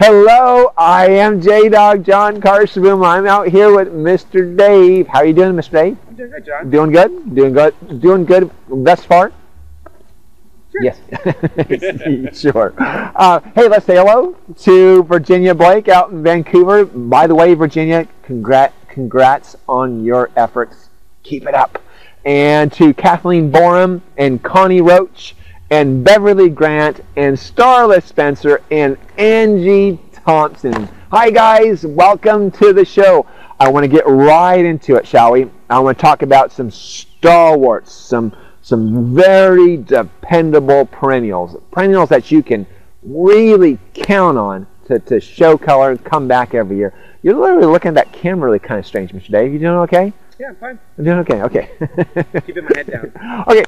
Hello, I am J-Dog John Carsboom. I'm out here with Mr. Dave. How are you doing, Mr. Dave? I'm doing good, John. Doing good? Doing good? Doing good thus far? Sure. Yes. Sure. Hey, let's say hello to Virginia Blake out in Vancouver. By the way, Virginia, congrats on your efforts. Keep it up. And to Kathleen Borum and Connie Roach and Beverly Grant and Starla Spencer and Angie Thompson. Hi guys, welcome to the show. I want to get right into it, shall we? I want to talk about some stalwarts, some very dependable perennials that you can really count on to show color and come back every year. You're literally looking at that camera really kind of strange, Mr. Dave. You doing okay? Yeah, I'm fine. I'm doing okay. Okay. Keeping my head down. Okay.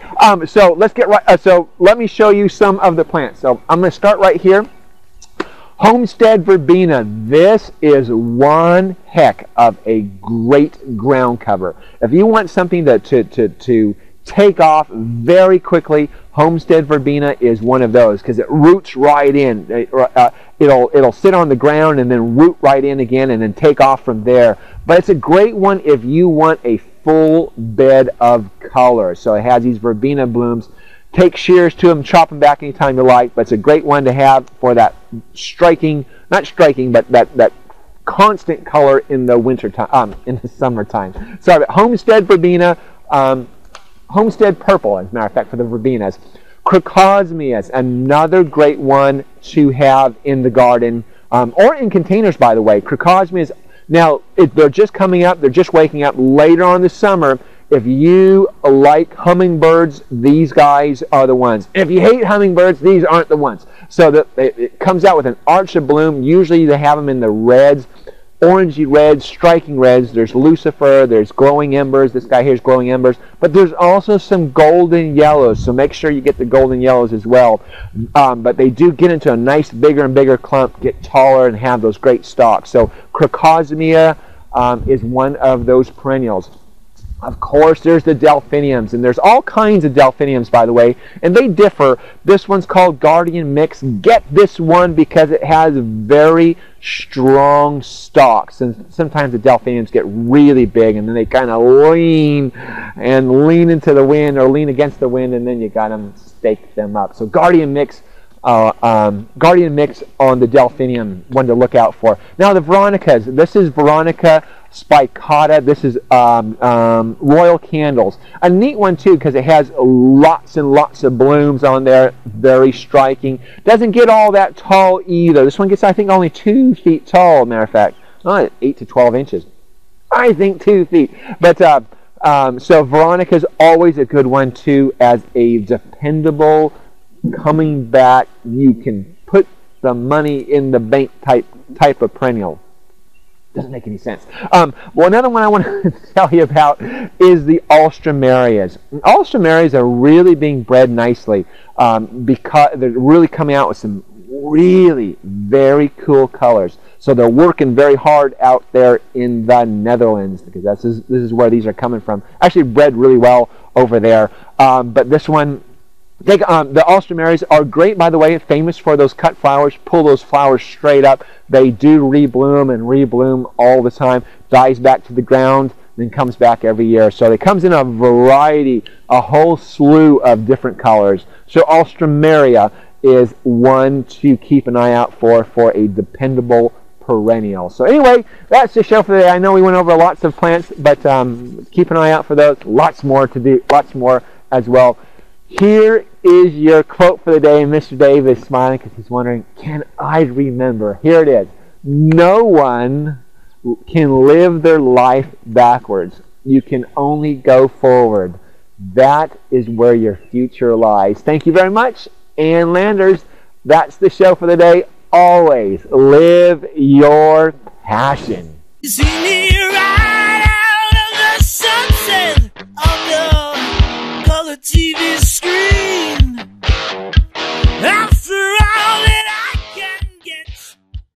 So let's get right. So let me show you some of the plants. So I'm going to start right here. Homestead Verbena. This is one heck of a great ground cover. If you want something to take off very quickly, Homestead Verbena is one of those because it roots right in. It'll sit on the ground and then root right in again and then take off from there. But it's a great one if you want a full bed of color. So it has these verbena blooms. Take shears to them, chop them back anytime you like. But it's a great one to have for that not striking, but that constant color in the winter time, in the summertime. Sorry, but Homestead Verbena. Homestead Purple, as a matter of fact, for the verbenas. Crocosmia, another great one to have in the garden, or in containers, by the way. Crocosmia, now, they're just coming up, they're just waking up later on in the summer. If you like hummingbirds, these guys are the ones. If you hate hummingbirds, these aren't the ones. So it comes out with an arch of bloom. Usually they have them in the reds, orangey reds, striking reds. There's Lucifer, there's glowing embers. This guy here is glowing embers. But there's also some golden yellows, so make sure you get the golden yellows as well. But they do get into a nice bigger and bigger clump, get taller, and have those great stalks. So Crocosmia is one of those perennials. Of course, there's the Delphiniums, and there's all kinds of Delphiniums, by the way, and they differ. This one's called Guardian Mix. Get this one because it has very strong stalks, and sometimes the Delphiniums get really big, and then they kind of lean into the wind or lean against the wind, and then you got to stake them up. So Guardian Mix on the Delphinium, one to look out for. Now the Veronicas. This is Veronica spicata. This is Royal Candles. A neat one too because it has lots and lots of blooms on there. Very striking. Doesn't get all that tall either. This one gets, I think, only 2 feet tall. Matter of fact, 8 to 12 inches. I think 2 feet. But so Veronica's always a good one too as a dependable coming back. You can put the money in the bank type of perennial. Doesn't make any sense. Well, another one I want to tell you about is the Alstroemerias. Alstroemerias are really being bred nicely because they're really coming out with some really very cool colors. So they're working very hard out there in the Netherlands because this is where these are coming from. Actually bred really well over there. But this one, the Alstroemerias are great, by the way, famous for those cut flowers. Pull those flowers straight up. They do rebloom and rebloom all the time. Dies back to the ground, then comes back every year. So it comes in a variety, a whole slew of different colors. So Alstroemeria is one to keep an eye out for a dependable perennial. So anyway, that's the show for today. I know we went over lots of plants, but keep an eye out for those. Lots more to do, lots more as well. Here is your quote for the day. Mr. Dave is smiling because he's wondering, can I remember? Here it is. No one can live their life backwards. You can only go forward. That is where your future lies. Thank you very much. And Landers, that's the show for the day. Always live your passion. You see me right out of the sunset on the color TV screen.